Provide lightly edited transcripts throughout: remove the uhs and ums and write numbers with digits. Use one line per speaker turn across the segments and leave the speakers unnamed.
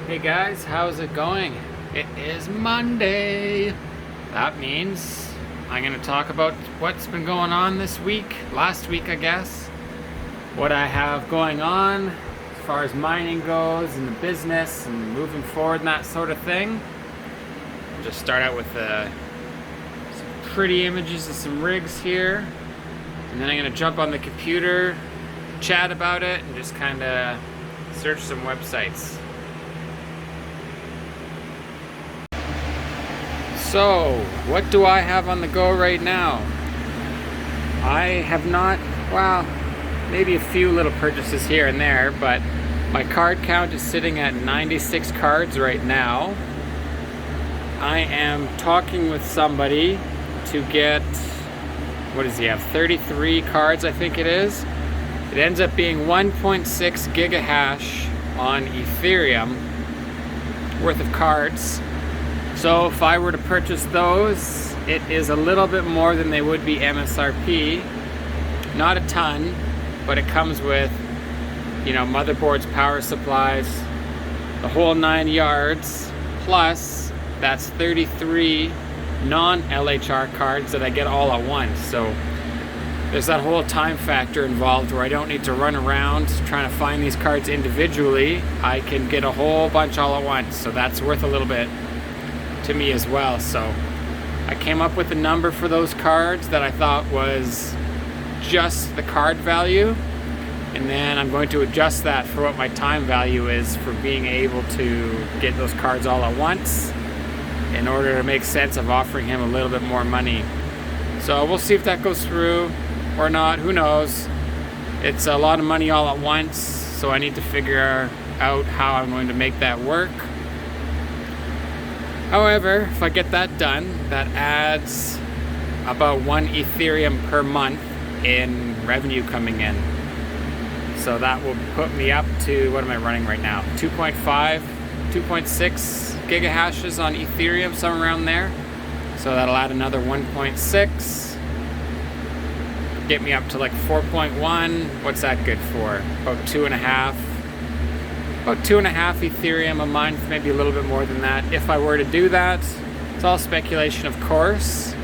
Hey guys, how's it going? It is Monday. That means I'm going to talk about what's been going on this week, last week I guess, what I have going on as far as mining goes and the business and moving forward and that sort of thing. I'll just start out with some pretty images of some rigs here, and then I'm going to jump on the computer, chat about it, and just kind of search some websites. So, what do I have on the go right now? I have not, well, maybe a few little purchases here and there, but my card count is sitting at 96 cards right now. I am talking with somebody to get, what does he have, 33 cards I think it is. It ends up being 1.6 gigahash on Ethereum worth of cards. So if I were to purchase those, it is a little bit more than they would be MSRP. Not a ton, but it comes with, motherboards, power supplies, the whole 9 yards. Plus, that's 33 non-LHR cards that I get all at once. So there's that whole time factor involved where I don't need to run around trying to find these cards individually. I can get a whole bunch all at once. So that's worth a little bit to me as well. So I came up with a number for those cards that I thought was just the card value, and then I'm going to adjust that for what my time value is for being able to get those cards all at once in order to make sense of offering him a little bit more money. So we'll see if that goes through or not, who knows. It's a lot of money all at once, so I need to figure out how I'm going to make that work. However, if I get that done, that adds about 1 Ethereum per month in revenue coming in. So that will put me up to, what am I running right now? 2.5, 2.6 gigahashes on Ethereum, somewhere around there. So that'll add another 1.6. Get me up to like 4.1. What's that good for? About 2.5. About 2.5 Ethereum a month, maybe a little bit more than that. If I were to do that, it's all speculation, of course.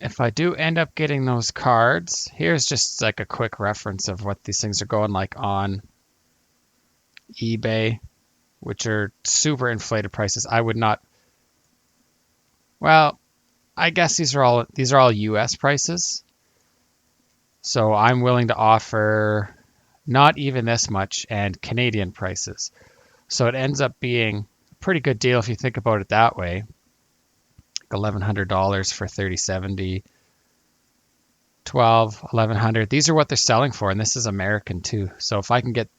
If I do end up getting those cards, here's just like a quick reference of what these things are going like on eBay, which are super inflated prices. I would not, well, I guess these are all US prices. So I'm willing to offer not even this much, and Canadian prices. So it ends up being a pretty good deal if you think about it that way. Like $1,100 for 3070, $1,200. These are what they're selling for, and this is American too. So if I can get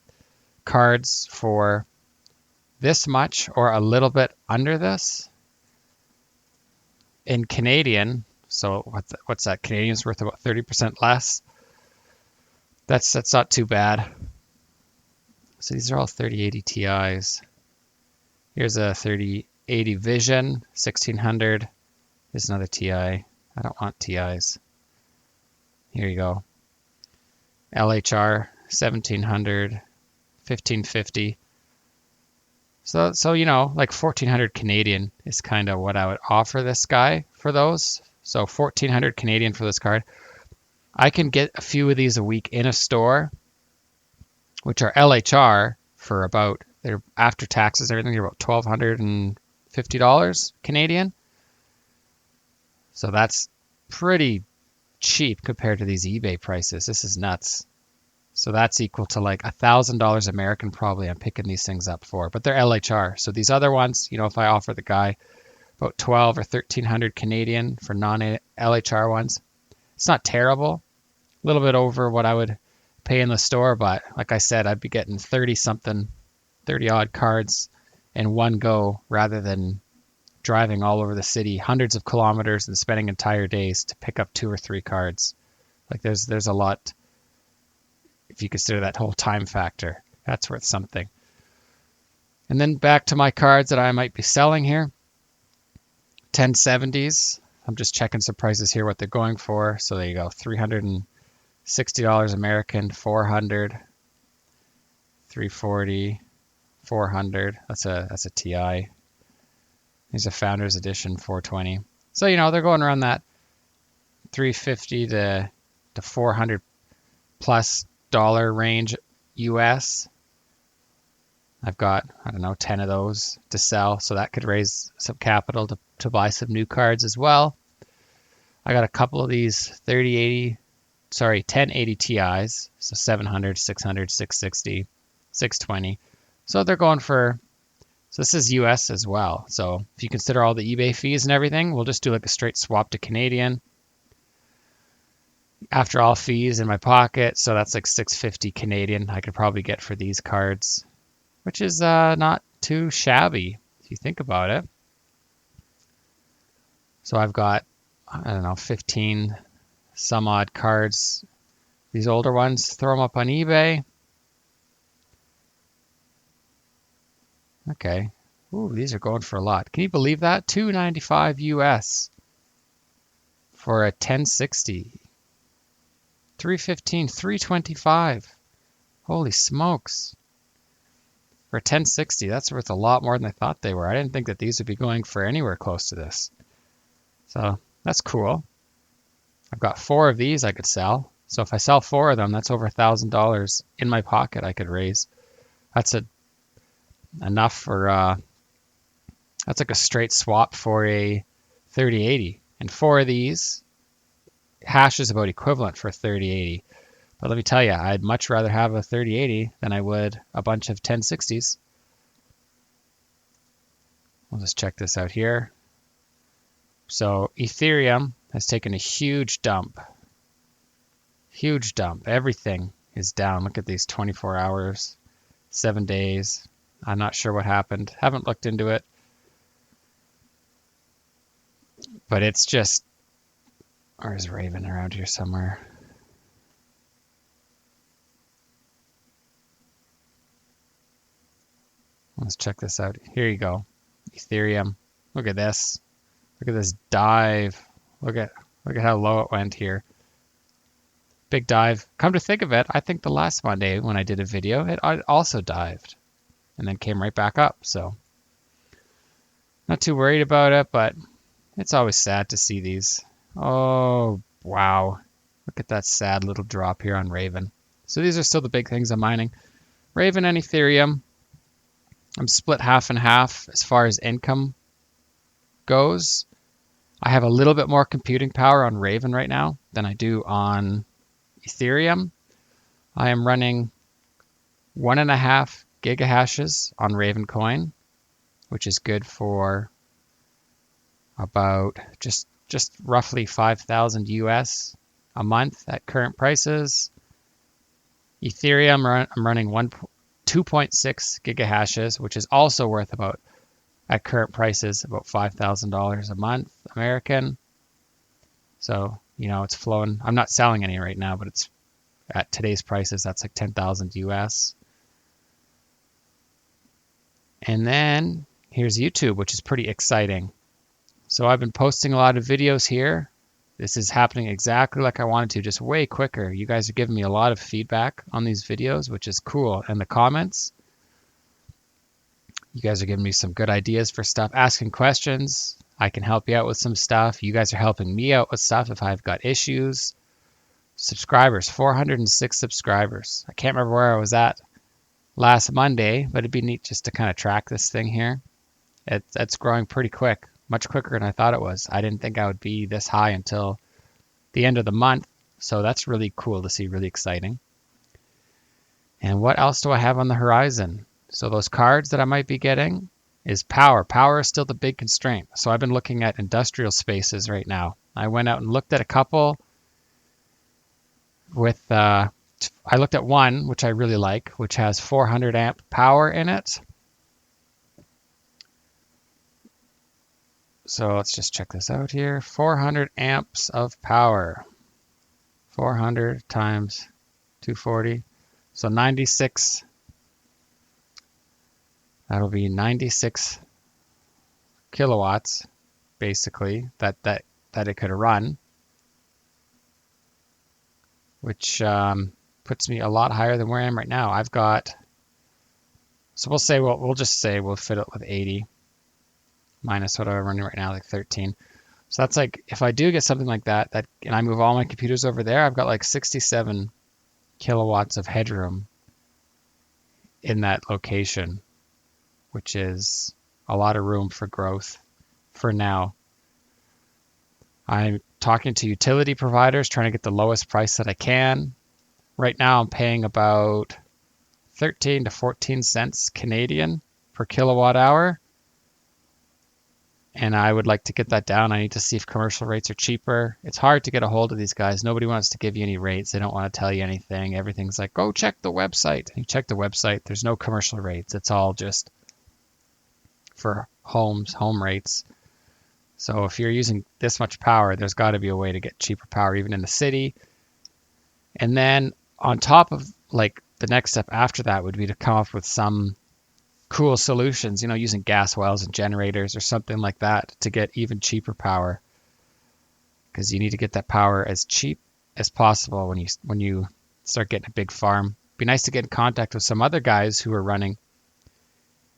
cards for this much or a little bit under this in Canadian, so what's that? Canadian's worth about 30% less. That's not too bad. So these are all 3080 Ti's. Here's a 3080 Vision, 1600. Here's another Ti. I don't want Ti's. Here you go. LHR, 1700, 1550. So like 1400 Canadian is kind of what I would offer this guy for those. So 1400 Canadian for this card. I can get a few of these a week in a store, which are LHR for about, they're after taxes and everything, they're about $1,250 Canadian. So that's pretty cheap compared to these eBay prices. This is nuts. So that's equal to like $1,000 American probably I'm picking these things up for, but they're LHR. So these other ones, if I offer the guy about 12 or 1300 Canadian for non-LHR ones, it's not terrible. A little bit over what I would pay in the store, but like I said, I'd be getting 30 odd cards in one go rather than driving all over the city hundreds of kilometers and spending entire days to pick up 2 or 3 cards. Like there's a lot, if you consider that whole time factor. That's worth something. And then back to my cards that I might be selling here. 1070s. I'm just checking some prices here, what they're going for. So there you go, $360 American, 400, 340, 400. That's a TI. These are Founders Edition 420. So, you know, they're going around that 350 to 400 plus dollar range US. I've got, I don't know, 10 of those to sell, so that could raise some capital to buy some new cards as well. I got a couple of these 1080 Ti's, so 700, 600, 660, 620. So they're going for, so this is US as well. So if you consider all the eBay fees and everything, we'll just do like a straight swap to Canadian. After all fees in my pocket, so that's like 650 Canadian I could probably get for these cards, which is not too shabby if you think about it. So I've got, I don't know, 15 some odd cards. These older ones, throw them up on eBay. Okay. Ooh, these are going for a lot. Can you believe that? $295 US for a 1060. 315, 325. Holy smokes. For a 1060, that's worth a lot more than I thought they were. I didn't think that these would be going for anywhere close to this. So that's cool. I've got 4 of these I could sell. So if I sell 4 of them, that's over $1,000 in my pocket I could raise. That's enough for, that's like a straight swap for a 3080. And 4 of these, hash is about equivalent for a 3080. But let me tell you, I'd much rather have a 3080 than I would a bunch of 1060s. We'll just check this out here. So Ethereum has taken a huge dump. Huge dump. Everything is down. Look at these 24 hours, 7 days. I'm not sure what happened. Haven't looked into it. But it's just, or is Raven around here somewhere? Let's check this out. Here you go. Ethereum. Look at this. Look at this dive. Look at how low it went here. Big dive. Come to think of it, I think the last Monday when I did a video, it also dived and then came right back up. So not too worried about it, but it's always sad to see these. Oh, wow. Look at that sad little drop here on Raven. So these are still the big things I'm mining. Raven and Ethereum. I'm split half and half as far as income goes. I have a little bit more computing power on Raven right now than I do on Ethereum. I am running 1.5 gigahashes on Raven Coin, which is good for about just roughly 5,000 US a month at current prices. Ethereum, I'm running 2.6 gigahashes, which is also worth about, at current prices, about $5,000 a month American. So, you know, it's flowing. I'm not selling any right now, but it's at today's prices, that's like 10,000 US. And then here's YouTube, which is pretty exciting. So I've been posting a lot of videos here. This is happening exactly like I wanted to, just way quicker. You guys are giving me a lot of feedback on these videos, which is cool. And the comments, you guys are giving me some good ideas for stuff, asking questions. I can help you out with some stuff. You guys are helping me out with stuff if I've got issues. Subscribers, 406 subscribers. I can't remember where I was at last Monday, but it'd be neat just to kind of track this thing here. It's growing pretty quick, much quicker than I thought it was. I didn't think I would be this high until the end of the month. So that's really cool to see, really exciting. And what else do I have on the horizon? So those cards that I might be getting is power. Power is still the big constraint. So I've been looking at industrial spaces right now. I went out and looked at a couple with, I looked at one, which I really like, which has 400 amp power in it. So let's just check this out here. 400 amps of power. 400 times 240. So 96. That'll be 96 kilowatts, basically, that it could run, which puts me a lot higher than where I am right now. I've got So we'll just say we'll fit it with 80 minus what I'm running right now, like 13. So that's like, if I do get something like that, and I move all my computers over there, I've got like 67 kilowatts of headroom in that location, which is a lot of room for growth for now. I'm talking to utility providers, trying to get the lowest price that I can. Right now I'm paying about 13 to 14 cents Canadian per kilowatt hour. And I would like to get that down. I need to see if commercial rates are cheaper. It's hard to get a hold of these guys. Nobody wants to give you any rates. They don't want to tell you anything. Everything's like, go check the website. You check the website, there's no commercial rates. It's all just for home rates. So if you're using this much power, there's got to be a way to get cheaper power even in the city. And then on top of, like, the next step after that would be to come up with some cool solutions, using gas wells and generators or something like that to get even cheaper power. Because you need to get that power as cheap as possible when you start getting a big farm. Be nice to get in contact with some other guys who are running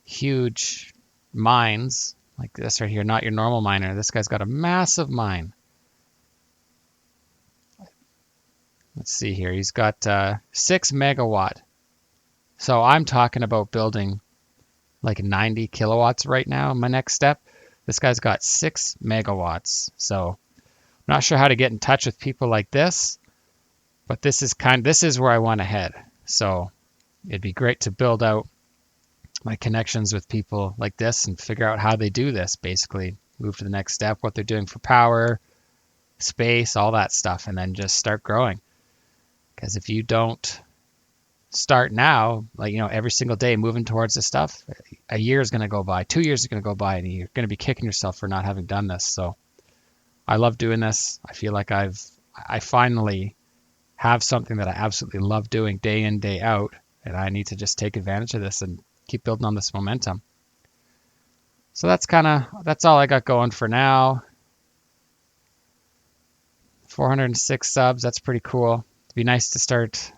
huge mines like this right here, not your normal miner. This guy's got a massive mine. Let's see here. He's got 6 megawatt. So I'm talking about building like 90 kilowatts right now. My next step. This guy's got 6 megawatts. So I'm not sure how to get in touch with people like this, but this is where I want to head. So it'd be great to build out my connections with people like this and figure out how they do this, basically move to the next step, what they're doing for power, space, all that stuff, and then just start growing. Because if you don't start now, like, every single day moving towards this stuff, a year is going to go by, 2 years is going to go by, and you're going to be kicking yourself for not having done this. So I love doing this. I feel like I finally have something that I absolutely love doing day in, day out, and I need to just take advantage of this and keep building on this momentum. So that's all I got going for now. 406 subs, that's pretty cool. It'd be nice to start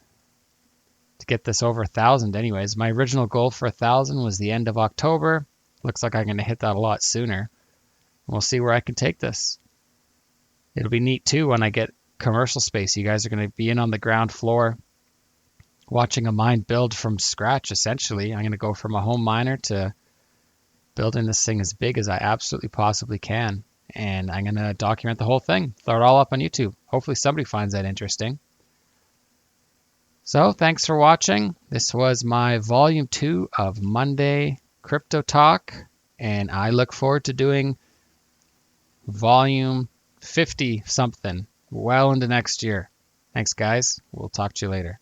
to get this over 1,000 anyways. My original goal for 1,000 was the end of October. Looks like I'm going to hit that a lot sooner. We'll see where I can take this. It'll be neat too when I get commercial space. You guys are going to be in on the ground floor watching a mine build from scratch, essentially. I'm going to go from a home miner to building this thing as big as I absolutely possibly can. And I'm going to document the whole thing, throw it all up on YouTube. Hopefully somebody finds that interesting. So thanks for watching. This was my volume 2 of Monday Crypto Talk, and I look forward to doing volume 50 something well into next year. Thanks, guys. We'll talk to you later.